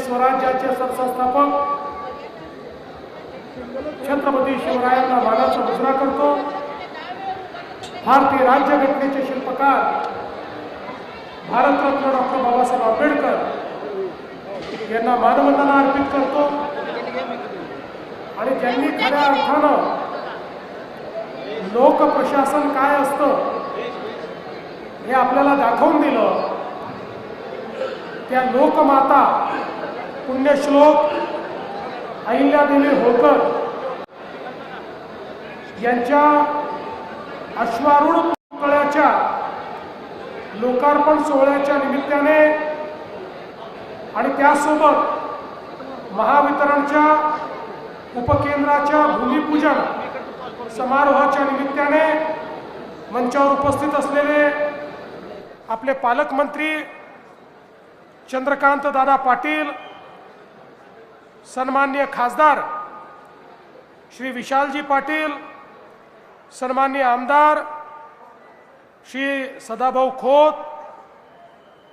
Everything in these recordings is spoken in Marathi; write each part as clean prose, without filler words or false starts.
स्वराज्याचे सरसंस्थापक छत्रपती शिवरायांना मानाचा मुजरा करतो। भारतीय राज्यघटनेचे शिल्पकार भारतरत्न डॉक्टर बाबासाहेब आंबेडकर यांना मानवंदना अर्पित करतो आणि ज्यांनी खऱ्या अर्थानं लोकप्रशासन काय असतं हे आपल्याला दाखवून दिलं, त्या लोकमाता पुण्यश्लोक अहिल्यादेवी होळकर यांच्या अश्वारूढ पुतळ्याच्या लोकार्पण सोहळ्याच्या निमित्ताने आणि त्यासोबत महावितरणच्या उपकेंद्राच्या भूमिपूजन समारोहाच्या निमित्ताने मंचावर उपस्थित असलेले आपले पालकमंत्री चंद्रकांत दादा पाटील, सन्माननीय खासदार श्री विशालजी पाटील, सन्माननीय आमदार श्री सदाभाऊ खोत,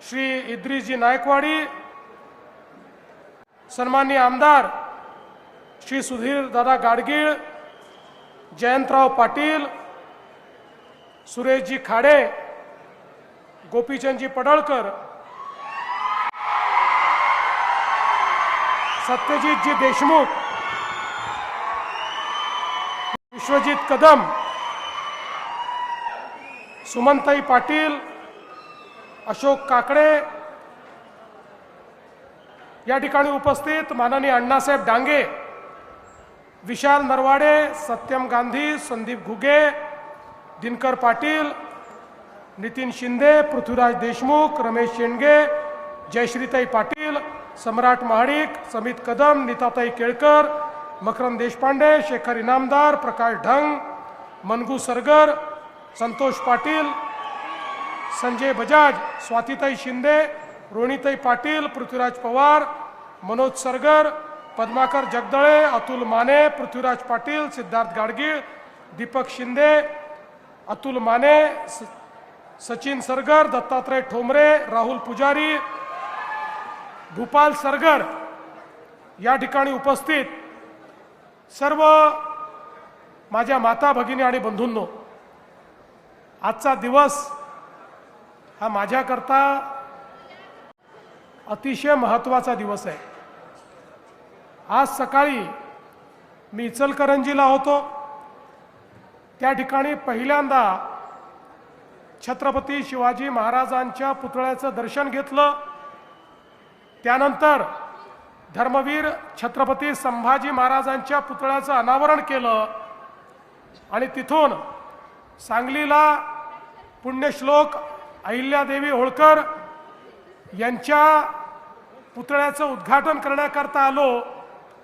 श्री इद्रिसजी नायकवाडी, सन्माननीय आमदार श्री सुधीर दादा गाडगीळ, जयंतराव पाटील, सुरेशजी खाडे, गोपीचंदजी पडळकर, सत्यजितजी देशमुख, विश्वजित कदम, सुमनताई पाटील, अशोक काकडे, या ठिकाणी उपस्थित माननीय अण्णासाहेब डांगे, विशाल नरवाडे, सत्यम गांधी, संदीप घुगे, दिनकर पाटील, नितीन शिंदे, पृथ्वीराज देशमुख, रमेश शेंडगे, जयश्रीताई पाटील, सम्राट महाडिक, समित कदम, नीताताई केळकर, मकरंद देशपांडे, शेखर इनामदार, प्रकाश ढंग, मनगू सरगर, संतोष पाटील, संजय बजाज, स्वातीताई शिंदे, रोहिणीताई पाटील, पृथ्वीराज पवार, मनोज सरगर, पद्माकर जगदळे, अतुल माने, पृथ्वीराज पाटील, सिद्धार्थ गाडगीळ, दीपक शिंदे, अतुल माने, सचिन सरगर, दत्तात्रय ठोंबरे, राहुल पुजारी, भूपाल सरगर, या ठिकाणी उपस्थित सर्व माझ्या माता भगिनी आणि बंधूंनो, आजचा दिवस हा माझ्याकरता अतिशय महत्त्वाचा दिवस आहे। आज सकाळी मी इचलकरंजीला होतो, त्या ठिकाणी पहिल्यांदा छत्रपती शिवाजी महाराजांच्या पुतळ्याचं दर्शन घेतलं। त्यानंतर धर्मवीर छत्रपती संभाजी महाराजांच्या पुतळ्याचं अनावरण केलं आणि तिथून सांगलीला पुण्यश्लोक अहिल्यादेवी होळकर यांच्या पुतळ्याचं उद्घाटन करण्याकरता आलो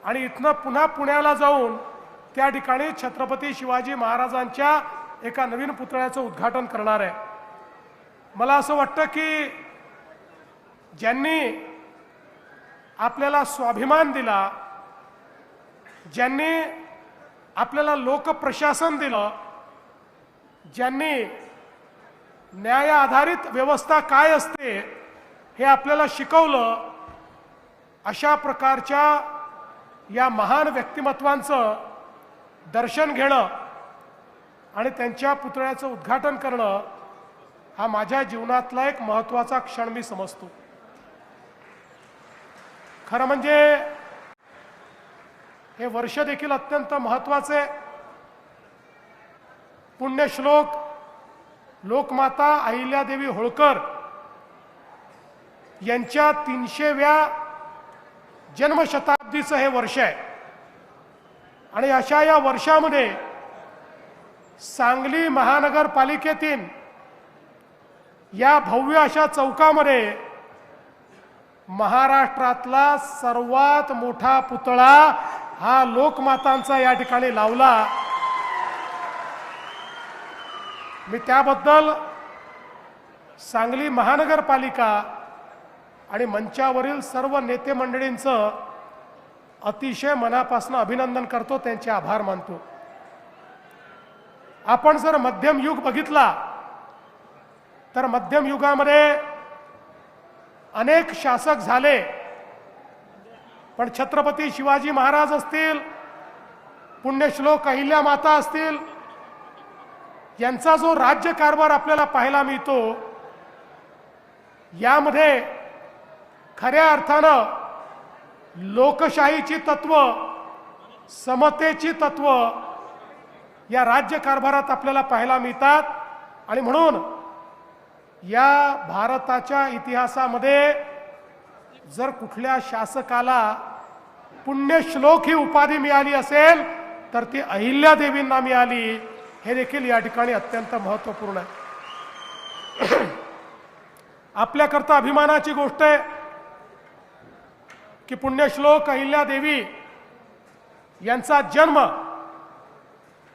आणि इथनं पुन्हा पुण्याला जाऊन त्या ठिकाणी छत्रपती शिवाजी महाराजांच्या एका नवीन पुतळ्याचं उद्घाटन करणार आहे। मला असं वाटतं की ज्यांनी आपल्याला स्वाभिमान दिला, ज्यांनी आपल्याला लोकप्रशासन दिलं, ज्यांनी न्याय आधारित व्यवस्था काय असते हे आपल्याला शिकवलं, अशा प्रकारच्या या महान व्यक्तिमत्वांचं दर्शन घेणं आणि त्यांच्या पुतळ्याचं उद्घाटन करणं हा माझ्या जीवनातला एक महत्त्वाचा क्षण मी समजतो। खरं म्हणजे हे वर्ष देखील अत्यंत महत्त्वाचे। पुण्यश्लोक लोकमाता अहिल्यादेवी होळकर यांच्या 300व्या जन्मशताब्दीचं हे वर्ष आहे आणि अशा या वर्षामध्ये सांगली महानगरपालिकेतील या भव्य अशा चौकामध्ये महाराष्ट्रातला सर्वात मोठा पुतळा हा लोकमातांचा या ठिकाणी लावला। मी त्याबद्दल सांगली महानगरपालिका आणि मंचावरील सर्व नेते मंडळींचं अतिशय मनापासून अभिनंदन करतो, त्यांचे आभार मानतो। आपण जर मध्यम युग बघितला तर मध्यम युगामध्ये अनेक शासक झाले पण छत्रपती शिवाजी महाराज असतील, पुण्यश्लोक अहिल्या माता असतील, यांचा जो राज्यकारभार आपल्याला पाहायला मिळतो, यामध्ये खऱ्या अर्थानं लोकशाहीची तत्व, समतेची तत्व या राज्यकारभारात आपल्याला पाहायला मिळतात. आणि म्हणून या भारताच्या इतिहासामध्ये जर कुठल्या शासकाला पुण्यश्लोक ही उपाधी मिळाली असेल तर ती अहिल्यादेवींना मिळाली. हे देखील या ठिकाणी अत्यंत महत्त्वपूर्ण आहे. आपल्याकरता अभिमानाची गोष्ट आहे की पुण्यश्लोक अहिल्यादेवी यांचा जन्म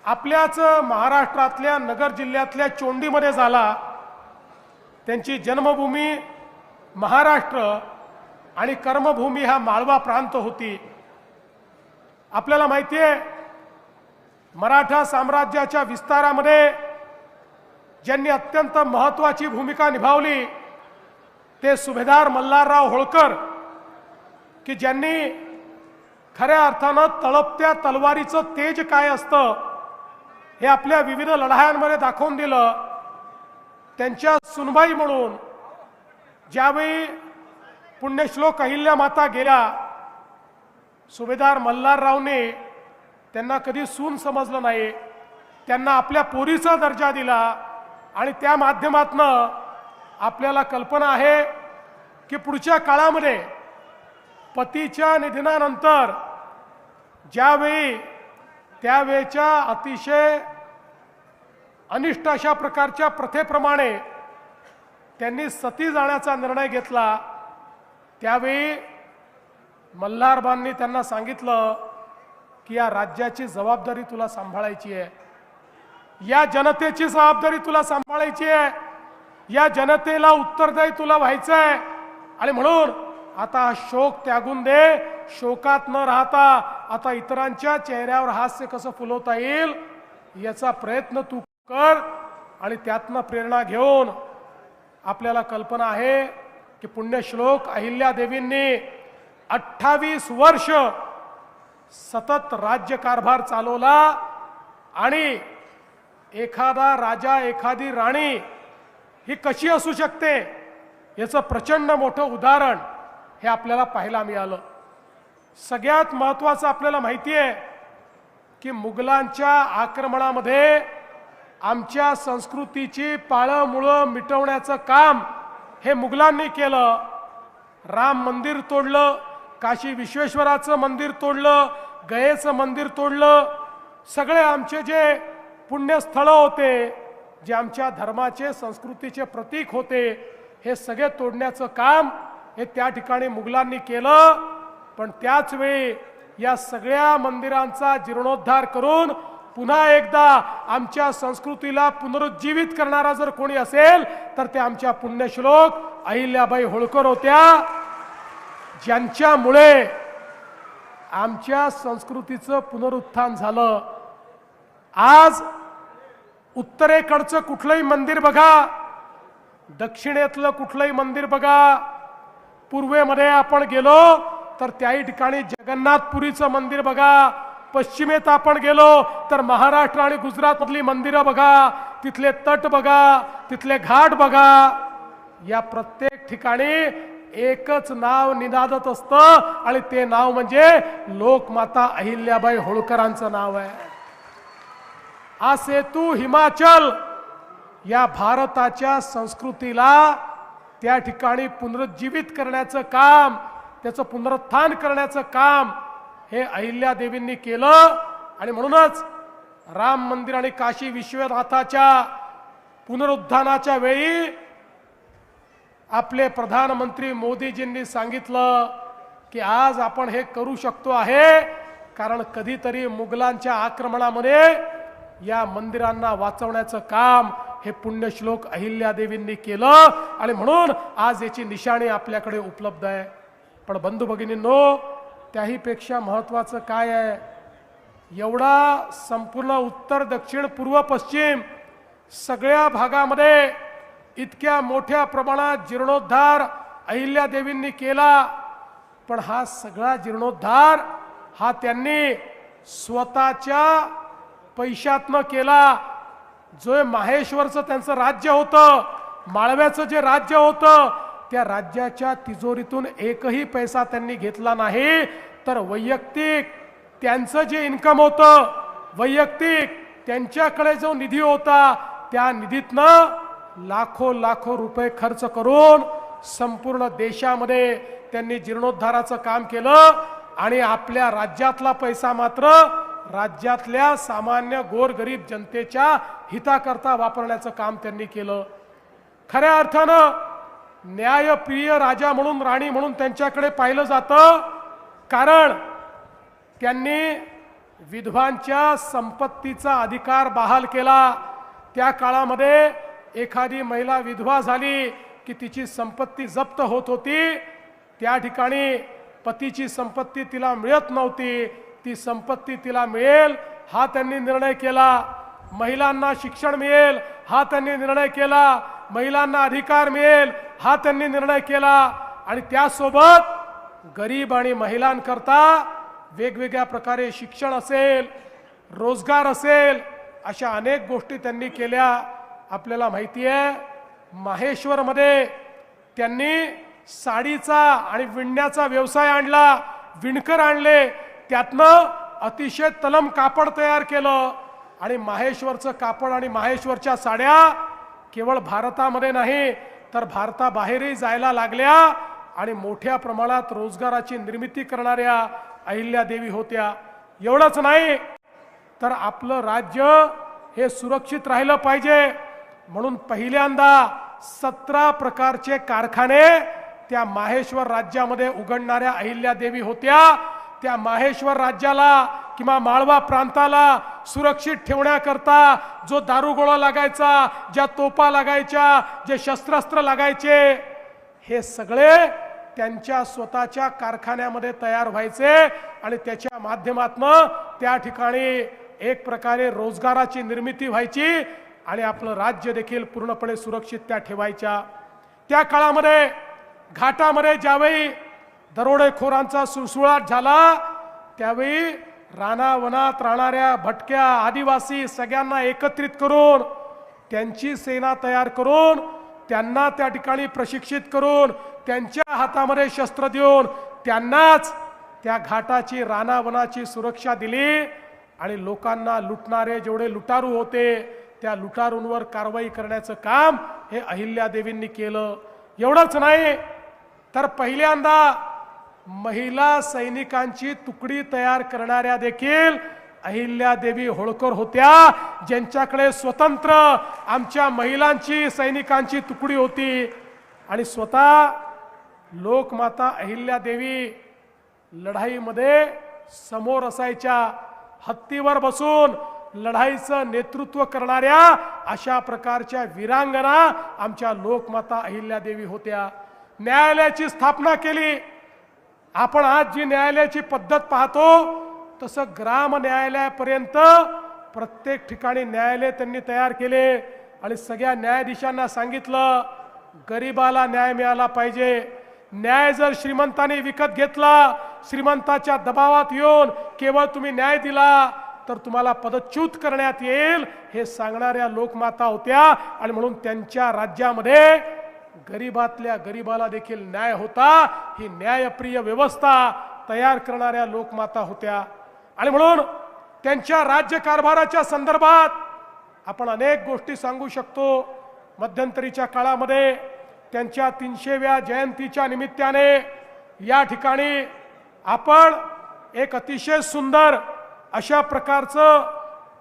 आपल्याच महाराष्ट्रातल्या नगर जिल्ह्यातल्या चोंडीमध्ये झाला. त्यांची जन्मभूमी महाराष्ट्र आणि कर्मभूमी हा माळवा प्रांत होती. आपल्याला माहिती आहे, मराठा साम्राज्याच्या विस्तारामध्ये ज्यांनी अत्यंत महत्त्वाची भूमिका निभावली ते सुभेदार मल्हारराव होळकर, की ज्यांनी खऱ्या अर्थानं तळपत्या तलवारीचं तेज काय असतं हे आपल्या विविध लढायांमध्ये दाखवून दिलं. त्यांच्या सुनबाई म्हणून ज्यावेळी पुण्यश्लोक अहिल्या माता गेल्या, सुभेदार मल्हाररावने त्यांना कधी सून समजलं नाही, त्यांना आपल्या पोरीचा दर्जा दिला. आणि त्या माध्यमातनं आपल्याला कल्पना आहे की पुढच्या काळामध्ये पतीच्या निधनानंतर ज्यावेळी त्यावेळच्या अतिशय अनिष्ट अशा प्रकारच्या प्रथेप्रमाणे त्यांनी सती जाण्याचा निर्णय घेतला, त्यावेळी मल्हारबांनी त्यांना सांगितलं की या राज्याची जबाबदारी तुला सांभाळायची आहे, या जनतेची जबाबदारी तुला सांभाळायची आहे, या जनतेला उत्तरदायी तुला व्हायचं आहे. आणि म्हणून आता शोक त्यागून दे, शोकात न राहता आता इतरांच्या चेहऱ्यावर हास्य कसं फुलवता येईल याचा प्रयत्न तू कर. आणि त्यातनं प्रेरणा घेऊन आपल्याला कल्पना आहे की पुण्यश्लोक अहिल्यादेवींनी 28 वर्ष सतत राज्यकारभार चालवला. आणि एखादा राजा, एखादी राणी ही कशी असू शकते याचं प्रचंड मोठं उदाहरण हे आपल्याला पाहायला मिळालं. सगळ्यात महत्त्वाचं आपल्याला माहिती आहे की मुघलांच्या आक्रमणामध्ये आमच्या संस्कृतीची पाळंमुळं मिटवण्याचं काम हे मुघलांनी केलं. राम मंदिर तोडलं, काशी विश्वेश्वराचं मंदिर तोडलं, गयेचं मंदिर तोडलं. सगळे आमचे जे पुण्यस्थळं होते, जे आमच्या धर्माचे, संस्कृतीचे प्रतीक होते, हे सगळे तोडण्याचं काम हे त्या ठिकाणी मुघलांनी केलं. पण त्याच वेळी या सगळ्या मंदिरांचा जीर्णोद्धार करून पुन्हा एकदा आमच्या संस्कृतीला पुनरुज्जीवित करणारा जर कोणी असेल तर ते आमच्या पुण्यश्लोक अहिल्याबाई होळकर होत्या, ज्यांच्यामुळे आमच्या संस्कृतीचं पुनरुत्थान झालं. आज उत्तरेकडचं कुठलंही मंदिर बघा, दक्षिणेतलं कुठलंही मंदिर बघा, पूर्वेमध्ये आपण गेलो तर त्याही ठिकाणी जगन्नाथपुरीचं मंदिर बघा, पश्चिमेत आपण गेलो तर महाराष्ट्र आणि गुजरात मधली मंदिरं बघा, तिथले तट बघा, तिथले घाट बघा. या प्रत्येक ठिकाणी एकच नाव निनादत असतं आणि ते नाव म्हणजे लोकमाता अहिल्याबाई होळकरांचं नाव आहे. हा सेतू हिमाचल या भारताच्या संस्कृतीला त्या ठिकाणी पुनरुज्जीवित करण्याचं काम, त्याचं पुनरुत्थान करण्याचं काम हे अहिल्यादेवींनी केलं. आणि म्हणूनच राम मंदिर आणि काशी विश्वनाथाच्या पुनरुत्थानाच्या वेळी आपले प्रधानमंत्री मोदीजींनी सांगितलं की आज आपण हे करू शकतो आहे कारण कधीतरी मुघलांच्या आक्रमणामध्ये या मंदिरांना वाचवण्याचं काम हे पुण्यश्लोक अहिल्यादेवींनी केलं. आणि म्हणून आज याची निशाणी आपल्याकडे उपलब्ध आहे. पण बंधू भगिनींनो, त्याही पेक्षा महत्त्वाचं काय आहे, एवढा संपूर्ण उत्तर, दक्षिण, पूर्व, पश्चिम सगळ्या भागामध्ये इतक्या मोठ्या प्रमाणात जीर्णोद्धार अहिल्यादेवींनी केला. पण हा सगळा जीर्णोद्धार हा त्यांनी स्वतःच्या पैशातनं केला। जो माहेश्वरचं त्यांचं राज्य होतं, माळव्याचं जे राज्य होतं, त्या राज्याच्या तिजोरीतून एकही पैसा त्यांनी घेतला नाही, तर वैयक्तिक त्यांचं जे इन्कम होतं, वैयक्तिक त्यांच्याकडे जो निधी होता, त्या निधीतनं लाखो लाखो रुपये खर्च करून संपूर्ण देशामध्ये त्यांनी जीर्णोद्धाराचं काम केलं आणि आपल्या राज्यातला पैसा मात्र राज्यातल्या सामान्य गोरगरीब जनतेच्या हिताकरता वापरण्याचं काम त्यांनी केलं। खऱ्या अर्थानं न्यायप्रिय राजा म्हणून, राणी म्हणून त्यांच्याकडे पाहिलं जातं, कारण त्यांनी विधवांच्या संपत्तीचा अधिकार बहाल केला। त्या काळामध्ये एखादी महिला विधवा झाली की तिची संपत्ती जप्त होत होती। त्या ठिकाणी पतीची संपत्ती तिला मिळत नव्हती, ती संपत्ती तिला मिळेल हा त्यांनी निर्णय केला। महिलांना शिक्षण मिळेल हा त्यांनी निर्णय केला, महिलांना अधिकार मिळेल हा त्यांनी निर्णय केला आणि त्यासोबत गरीब आणि महिलांकरता वेगवेगळ्या प्रकारे शिक्षण असेल, रोजगार असेल, अशा अनेक गोष्टी त्यांनी केल्या। आपल्याला माहिती आहे माहेश्वरमध्ये त्यांनी साडीचा आणि विणण्याचा व्यवसाय आणला, विणकर आणले, त्यातनं अतिशय तलम कापड तयार केलं आणि माहेश्वरचं कापड आणि माहेश्वरच्या साड्या केवळ भारतामध्ये नाही तर भारताबाहेरही जायला लागल्या आणि मोठ्या प्रमाणात रोजगाराची निर्मिती करणाऱ्या अहिल्यादेवी होत्या। एवढंच नाही तर आपलं राज्य हे सुरक्षित राहिलं पाहिजे म्हणून पहिल्यांदा 17 प्रकारचे कारखाने त्या माहेश्वर राज्यामध्ये उघडणाऱ्या अहिल्यादेवी होत्या। त्या माहेश्वर राज्याला किंवा माळवा प्रांताला सुरक्षित ठेवण्याकरता जो दारुगोळा लागायचा, ज्या तोफा लागायच्या, जे शस्त्रास्त्र लागायचे, हे सगळे त्यांच्या स्वतःच्या कारखान्यामध्ये तयार व्हायचे आणि त्याच्या माध्यमातून त्या ठिकाणी एक प्रकारे रोजगाराची निर्मिती व्हायची आणि आपलं राज्य देखील पूर्णपणे सुरक्षित त्या ठेवायच्या। त्या काळामध्ये घाटामध्ये ज्यावेळी दरोडेखोरांचा सुळसुळाट झाला त्यावेळी रानावनात राहणाऱ्या भटक्या आदिवासी सगळ्यांना एकत्रित करून त्यांची सेना तयार करून त्यांना त्या ठिकाणी प्रशिक्षित करून त्यांच्या हातामध्ये शस्त्र देऊन त्यांनाच त्या घाटाची रानावनाची सुरक्षा दिली आणि लोकांना लुटणारे जेवढे लुटारू होते त्या लुटारूंवर कारवाई करण्याचं काम हे अहिल्यादेवींनी केलं। एवढंच नाही तर पहिल्यांदा महिला सैनिकांची तुकडी तयार करणाऱ्या देखील अहिल्यादेवी होळकर होत्या, ज्यांच्याकडे स्वतंत्र आमच्या महिलांची सैनिकांची तुकडी होती आणि स्वतः लोकमाता अहिल्यादेवी लढाईमध्ये समोर असायच्या, हत्तीवर बसून लढाईचं नेतृत्व करणाऱ्या अशा प्रकारच्या वीरांगना आमच्या लोकमाता अहिल्यादेवी होत्या। न्यायालयाची स्थापना केली। आपण आज जी न्यायालयाची पद्धत पाहतो तसं ग्राम न्यायालयापर्यंत प्रत्येक ठिकाणी न्यायालय त्यांनी तयार केले आणि सगळ्या न्यायाधीशांना सांगितलं गरिबाला न्याय मिळाला पाहिजे। न्याय जर श्रीमंतांनी विकत घेतला, श्रीमंताच्या दबावात येऊन केवळ तुम्ही न्याय दिला तर तुम्हाला पदच्युत करण्यात येईल हे सांगणाऱ्या लोकमाता होत्या आणि म्हणून त्यांच्या राज्यामध्ये गरीबातल्या गरीबाला देखील न्याय होता। ही न्यायप्रिय व्यवस्था तयार करणाऱ्या लोकमाता होत्या आणि म्हणून त्यांच्या राज्यकारभाराच्या संदर्भात आपण अनेक गोष्टी सांगू शकतो। मध्यंतरीच्या काळामध्ये त्यांच्या 300व्या जयंतीच्या निमित्ताने या ठिकाणी आपण एक अतिशय सुंदर अशा प्रकारचं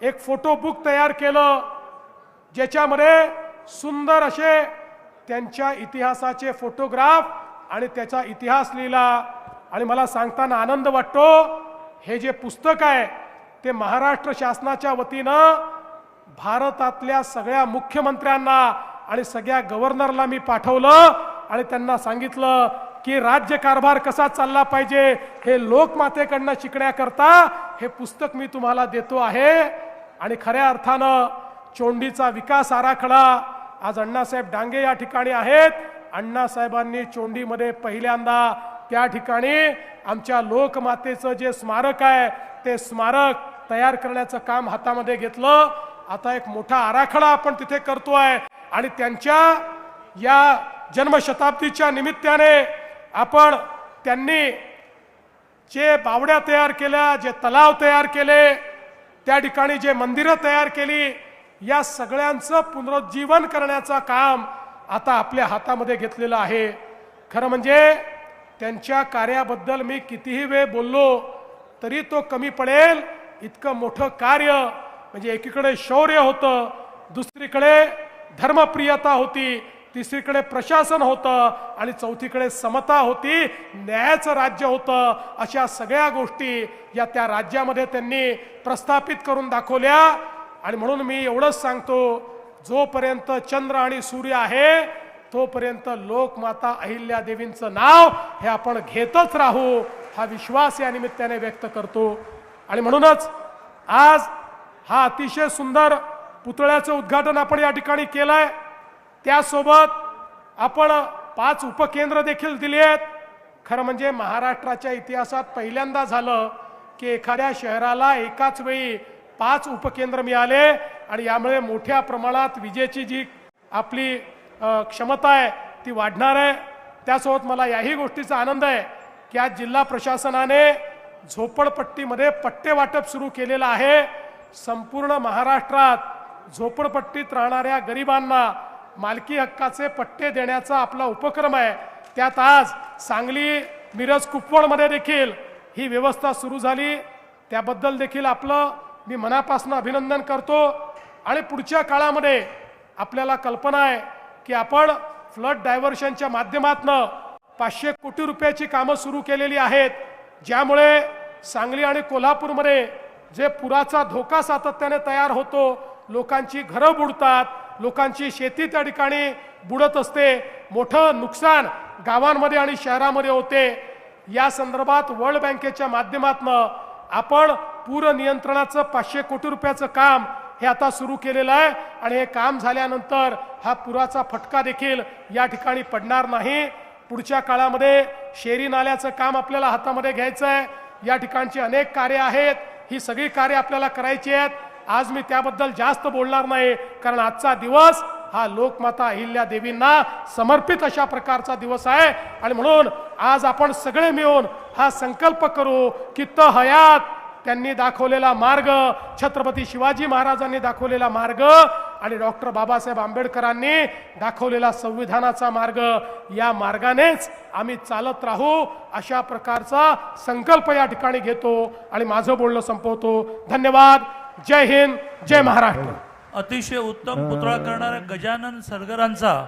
एक फोटो बुक तयार केलं ज्याच्यामध्ये सुंदर असे त्यांच्या इतिहासाचे फोटोग्राफ आणि त्याचा इतिहास लिहिला आणि मला सांगताना आनंद वाटतो हे जे पुस्तक आहे ते महाराष्ट्र शासनाच्या वतीनं भारतातल्या सगळ्या मुख्यमंत्र्यांना आणि सगळ्या गव्हर्नरला मी पाठवलं आणि त्यांना सांगितलं की राज्यकारभार कसा चालला पाहिजे हे लोकमातेकडनं शिकण्याकरता हे पुस्तक मी तुम्हाला देतो आहे। आणि खऱ्या अर्थानं चोंडीचा विकास आराखडा आज अण्णासाहेब डांगे या ठिकाणी आहेत। अण्णासाहेबांनी चोंडीमध्ये पहिल्यांदा त्या ठिकाणी आमच्या लोकमातेचं जे स्मारक आहे ते स्मारक तयार करण्याचं काम हातामध्ये घेतलं। आता एक मोठा आराखडा आपण तिथे करतोय आणि त्यांच्या या जन्मशताब्दीच्या निमित्ताने आपण त्यांनी जे बावड्या तयार केल्या, जे तलाव तयार केले, त्या ठिकाणी जे मंदिरं तयार केली, या सगळ्यांचं पुनरुज्जीवन करण्याचं काम आता आपल्या हातामध्ये घेतलेलं आहे। खरं म्हणजे त्यांच्या कार्याबद्दल मी कितीही वेळ बोललो तरी तो कमी पडेल। इतकं मोठं कार्य म्हणजे एकीकडे शौर्य होतं, दुसरीकडे धर्मप्रियता होती, तिसरीकडे प्रशासन होतं आणि चौथीकडे समता होती, न्यायाचं राज्य होतं। अशा सगळ्या गोष्टी या त्या राज्यामध्ये त्यांनी प्रस्थापित करून दाखवल्या। आणि म्हणून मी एवढंच सांगतो, जोपर्यंत चंद्र आणि सूर्य आहे तोपर्यंत लोकमाता अहिल्या देवींचं नाव हे आपण घेतच राहू, हा विश्वास या निमित्ताने व्यक्त करतो। आणि म्हणूनच आज हा अतिशय सुंदर पुतळ्याचं उद्घाटन आपण या ठिकाणी केलंय। त्यासोबत आपण 5 उपकेंद्र देखील दिली आहेत। खरं म्हणजे महाराष्ट्राच्या इतिहासात पहिल्यांदा झालं की एखाद्या शहराला एकाच वेळी 5 उपकेंद्र मिळाले आणि यामुळे मोठ्या प्रमाणात विजेची जी आपली क्षमता आहे ती वाढणार आहे। त्यासोबत मला याही गोष्टीचा आनंद आहे की आज जिल्हा प्रशासनाने झोपडपट्टीमध्ये पट्टे वाटप सुरू केलेलं आहे। संपूर्ण महाराष्ट्रात झोपडपट्टीत राहणाऱ्या गरिबांना मालकी हक्काचे पट्टे देण्याचा आपला उपक्रम आहे। त्यात आज सांगली, मिरज, कुपवाडमध्ये देखील ही व्यवस्था सुरू झाली। त्याबद्दल देखील आपलं मी मनापासून अभिनंदन करतो। आणि पुढच्या काळामध्ये आपल्याला कल्पना आहे की आपण फ्लड डायव्हर्शनच्या माध्यमातून 500 कोटी रुपयाची कामं सुरू केलेली आहेत, ज्यामुळे सांगली आणि कोल्हापूरमध्ये जे पुराचा धोका सातत्याने तयार होतो, लोकांची घरं बुडतात, लोकांची शेती त्या ठिकाणी बुडत असते, मोठं नुकसान गावांमध्ये आणि शहरामध्ये होते। या संदर्भात वर्ल्ड बँकेच्या माध्यमातून आपण पूर नियंत्रणाचं 500 कोटी रुपयाचं काम हे आता सुरू केलेलं आहे आणि हे काम झाल्यानंतर हा पुराचा फटका देखील या ठिकाणी पडणार नाही। पुढच्या काळामध्ये शेरी नाल्याचं काम आपल्याला हातामध्ये घ्यायचं आहे। या ठिकाणची अनेक कार्य आहेत, ही सगळी कार्य आपल्याला करायची आहेत। आज मी त्याबद्दल जास्त बोलणार नाही, कारण आजचा दिवस हा लोकमाता अहिल्या देवींना समर्पित अशा प्रकारचा दिवस आहे। आणि म्हणून आज आपण सगळे मिळून हा संकल्प करू की हयात त्यांनी दाखवलेला मार्ग, छत्रपती शिवाजी महाराजांनी दाखवलेला मार्ग आणि डॉक्टर बाबासाहेब आंबेडकरांनी दाखवलेला संविधानाचा मार्ग, या मार्गानेच आम्ही चालत राहू, अशा प्रकारचा संकल्प या ठिकाणी घेतो आणि माझं बोलणं संपवतो। धन्यवाद। जय हिंद, जय महाराष्ट्र। अतिशय उत्तम पुतळा करणाऱ्या गजानन सरगरांचा